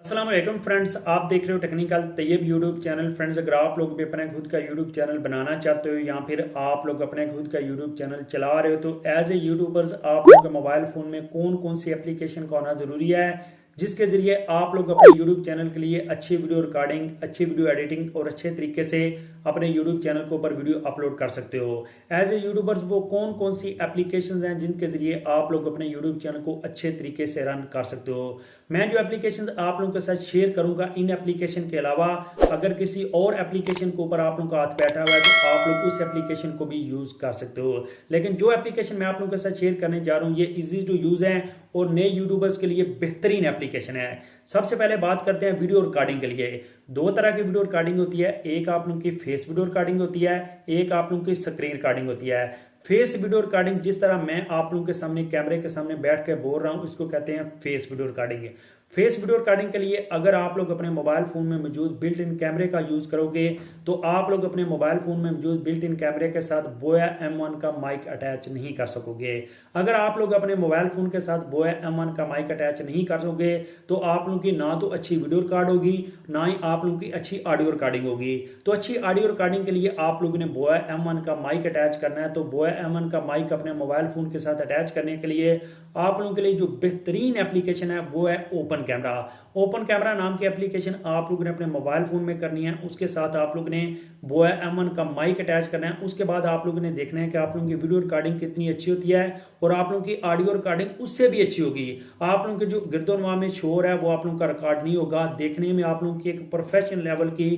अस्सलाम वालेकुम फ्रेंड्स, आप देख रहे हो technical Tayyab YouTube channel. Friends, अगर आप लोग भी अपने खुद का यूट्यूब चैनल बनाना चाहते हो या फिर आप लोग अपने खुद का यूट्यूब चैनल चला रहे हो तो एज ए यूट्यूबर्स आप लोग के मोबाइल फ़ोन में कौन कौन सी एप्लीकेशन का होना ज़रूरी है जिसके ज़रिए आप लोग अपने यूट्यूब चैनल के लिए अच्छी वीडियो रिकॉर्डिंग, अच्छी वीडियो एडिटिंग और अच्छे तरीके से अपने यूट्यूब चैनल के ऊपर वीडियो अपलोड कर सकते हो। एज ए यूट्यूबर्स वो कौन कौन सी एप्लीकेशन हैं जिनके ज़रिए आप लोग अपने यूट्यूब चैनल को अच्छे तरीके से रन कर सकते हो। मैं जो एप्लीकेशन आप लोगों के साथ शेयर करूंगा, इन एप्लीकेशन के अलावा अगर किसी और एप्लीकेशन के ऊपर आप लोगों का हाथ बैठा हुआ है तो आप लोग उस एप्लीकेशन को भी यूज़ कर सकते हो। लेकिन जो एप्लीकेशन मैं आप लोगों के साथ शेयर करने जा रहा हूँ ये इजी टू यूज़ है और नए यूट्यूबर्स के लिए बेहतरीन एप्लीकेशन है। सबसे पहले बात करते हैं वीडियो रिकॉर्डिंग के लिए। दो तरह की वीडियो रिकॉर्डिंग होती है, एक आप लोगों की फेस वीडियो रिकॉर्डिंग होती है, एक आप लोगों की स्क्रीन रिकॉर्डिंग होती है। फेस वीडियो रिकॉर्डिंग जिस तरह मैं आप लोगों के सामने कैमरे के सामने बैठ के बोल रहा हूं उसको कहते हैं face video recording. Face video recording के लिए अगर आप लोग अपने मोबाइल फोन में मौजूद बिल्ट इन कैमरे का यूज करोगे तो आप लोग अपने मोबाइल फोन में मौजूद बिल्ट इन कैमरे के साथ बोया M1 का माइक अटैच नहीं कर सकोगे। अगर आप लोग अपने मोबाइल फोन के साथ बोया M1 का माइक अटैच नहीं कर सकोगे तो आप लोगों की ना तो अच्छी वीडियो रिकॉर्ड होगी ना ही आप लोगों की अच्छी ऑडियो रिकॉर्डिंग होगी। तो अच्छी ऑडियो रिकॉर्डिंग के लिए आप लोगों ने बोया M1 का माइक अटैच करना है। तो बोया M1 का माइक अपने मोबाइल फोन के साथ अटैच करने के लिए आप लोगों के लिए जो बेहतरीन एप्लीकेशन है वो है ओपन कैमरा। ओपन कैमरा नाम की एप्लीकेशन आप लोगों ने अपने मोबाइल फोन में करनी है। उसके साथ आप लोगों ने बोया M1 का माइक अटैच करना है। उसके बाद आप लोगों ने देखना है कि आप लोगों की वीडियो रिकॉर्डिंग कितनी अच्छी होती है और आप लोगों की ऑडियो रिकॉर्डिंग उससे भी अच्छी होगी। आप लोगों के जो गिरदोनवा में शोर है वो आप लोगों का रिकॉर्ड नहीं होगा, देखने में आप लोगों की एक प्रोफेशनल लेवल की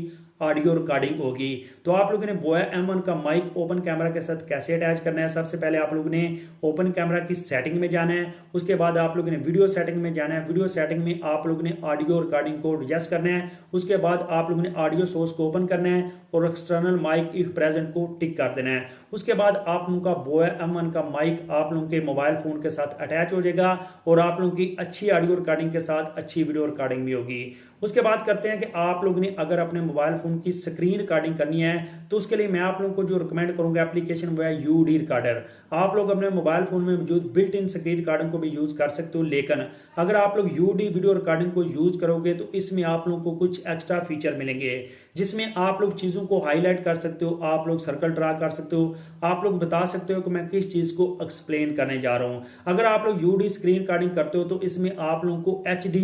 ऑडियो रिकॉर्डिंग होगी। तो आप लोगों ने बोया M1 का माइक ओपन कैमरा के साथ कैसे अटैच करना है, सबसे पहले आप लोगों ने ओपन कैमरा की सेटिंग में जाना है। उसके बाद आप लोगों ने वीडियो सेटिंग में जाना है। वीडियो सेटिंग में आप लोगों ने ऑडियो रिकॉर्डिंग को एडजस्ट करना है। उसके बाद आप लोगों ने ऑडियो सोर्स को ओपन करना है और एक्सटर्नल माइक इफ प्रेजेंट को टिक कर देना है। उसके बाद आप लोगों का बोया M1 का माइक आप लोगों के मोबाइल फोन के साथ अटैच हो जाएगा और आप लोगों की अच्छी ऑडियो रिकॉर्डिंग के साथ अच्छी वीडियो रिकॉर्डिंग भी होगी। उसके बाद करते हैं कि आप लोगों ने अगर अपने मोबाइल फोन की स्क्रीन रिकॉर्डिंग करनी है तो उसके लिए मैं आप लोगों को जो रिकमेंड करूंगा एप्लीकेशन वो है UD रिकॉर्डर। आप लोग अपने मोबाइल फोन में मौजूद बिल्ट इन स्क्रीन रिकॉर्डिंग को भी यूज कर सकते हो, लेकिन अगर आप लोग UD वीडियो रिकॉर्डिंग को यूज करोगे तो इसमें आप लोगों को कुछ एक्स्ट्रा फीचर मिलेंगे जिसमें आप लोग चीजों को हाईलाइट कर सकते हो, आप लोग सर्कल ड्रा कर सकते हो, आप लोग बता सकते हो कि मैं किस चीज को एक्सप्लेन करने जा रहा हूं। अगर आप लोग UD स्क्रीन रिकॉर्डिंग करते हो तो इसमें आप लोगों को HD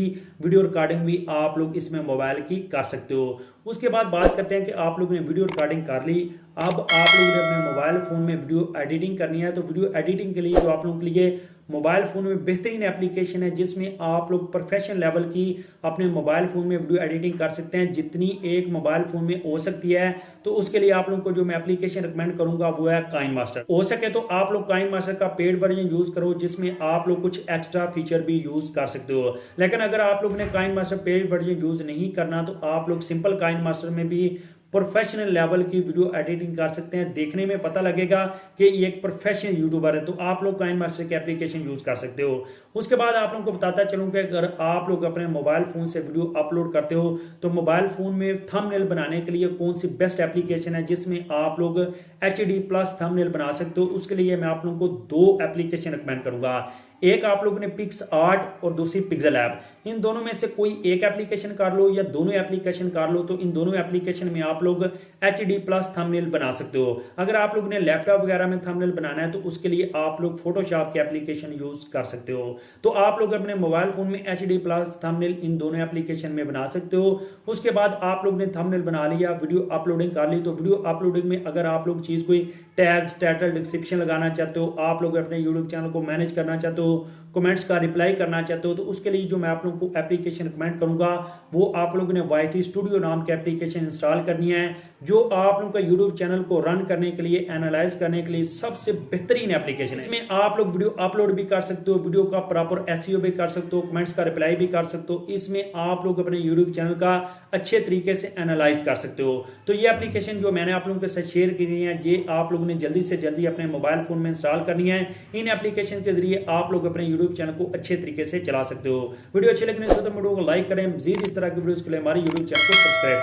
वीडियो रिकॉर्डिंग भी आप लोग इसमें मोबाइल की कर सकते हो। उसके बाद बात करते हैं कि आप लोगों ने वीडियो रिकॉर्डिंग कर ली, अब आप लोगों ने अपने मोबाइल फोन में वीडियो एडिटिंग करनी है। तो वीडियो एडिटिंग के लिए जो आप लोगों के लिए मोबाइल फोन में बेहतरीन एप्लीकेशन है जिसमें आप लोग प्रोफेशनल लेवल की अपने मोबाइल फोन में वीडियो एडिटिंग कर सकते हैं जितनी एक मोबाइल फोन में हो सकती है। तो उसके लिए आप लोगों को जो मैं एप्लीकेशन रिकमेंड करूंगा वो है काइनमास्टर। हो सके तो आप लोग काइनमास्टर का पेड वर्जन यूज करो जिसमें आप लोग कुछ एक्स्ट्रा फीचर भी यूज कर सकते हो। लेकिन अगर आप लोग ने काइनमास्टर पेड वर्जन यूज नहीं करना तो आप लोग सिंपल काइनमास्टर में भी प्रोफेशनल लेवल की वीडियो एडिटिंग कर सकते हैं। देखने में पता लगेगा कि ये एक प्रोफेशनल यूट्यूबर है। तो आप लोग काइनमास्टर की एप्लीकेशन यूज कर सकते हो। उसके बाद आप लोगों को बताता चलूं कि अगर आप लोग अपने मोबाइल फोन से वीडियो अपलोड करते हो तो मोबाइल फोन में थंबनेल बनाने के लिए कौन सी बेस्ट एप्लीकेशन है जिसमें आप लोग HD+ थंबनेल बना सकते हो। उसके लिए मैं आप लोगों को दो एप्लीकेशन रिकमेंड करूंगा। एक आप लोगों ने PicsArt और दूसरी पिक्सल ऐप। इन दोनों में से कोई एक एप्लीकेशन कर लो या दोनों एप्लीकेशन कर लो। तो इन दोनों एप्लीकेशन में आप लोग HD+ थंबनेल बना सकते हो। अगर आप लोग ने लैपटॉप वगैरह में थंबनेल बनाना है तो उसके लिए आप लोग फोटोशॉप की एप्लीकेशन यूज कर सकते हो। तो आप लोग अपने मोबाइल फोन में HD+ थंबनेल इन दोनों एप्लीकेशन में बना सकते हो। उसके बाद आप लोग ने थंबनेल बना लिया, वीडियो अपलोडिंग कर ली। तो वीडियो अपलोडिंग में अगर आप लोग चीज कोई टैग्स, टाइटल, डिस्क्रिप्शन लगाना चाहते हो, आप लोग अपने यूट्यूब चैनल को मैनेज करना चाहते हो, कमेंट्स का रिप्लाई करना चाहते हो, तो उसके लिए जो मैं आप लोगों को एप्लीकेशन रिकमेंड करूंगा वो आप लोगों ने YT स्टूडियो नाम की एप्लीकेशन इंस्टॉल करनी है जो आप लोगों का यूट्यूब चैनल को रन करने के लिए, एनालाइज करने के लिए सबसे बेहतरीन एप्लीकेशन है। इसमें आप लोग वीडियो अपलोड भी कर सकते हो, वीडियो का प्रॉपर SEO भी कर सकते हो, कमेंट्स का रिप्लाई भी कर सकते हो। इसमें आप लोग अपने यूट्यूब चैनल का अच्छे तरीके से एनालाइज कर सकते हो। तो ये एप्लीकेशन जो मैंने आप लोगों के साथ शेयर की है ये आप लोगों ने जल्दी से जल्दी अपने मोबाइल फोन में इंस्टॉल करनी है। इन एप्लीकेशन के जरिए आप लोग अपने यूट्यूब चैनल को अच्छे तरीके से चला सकते हो। वीडियो अच्छी लगने से तो वीडियो को लाइक करें। मजीद इस तरह की वीडियोस के लिए हमारे यूट्यूब चैनल को सब्सक्राइब करें।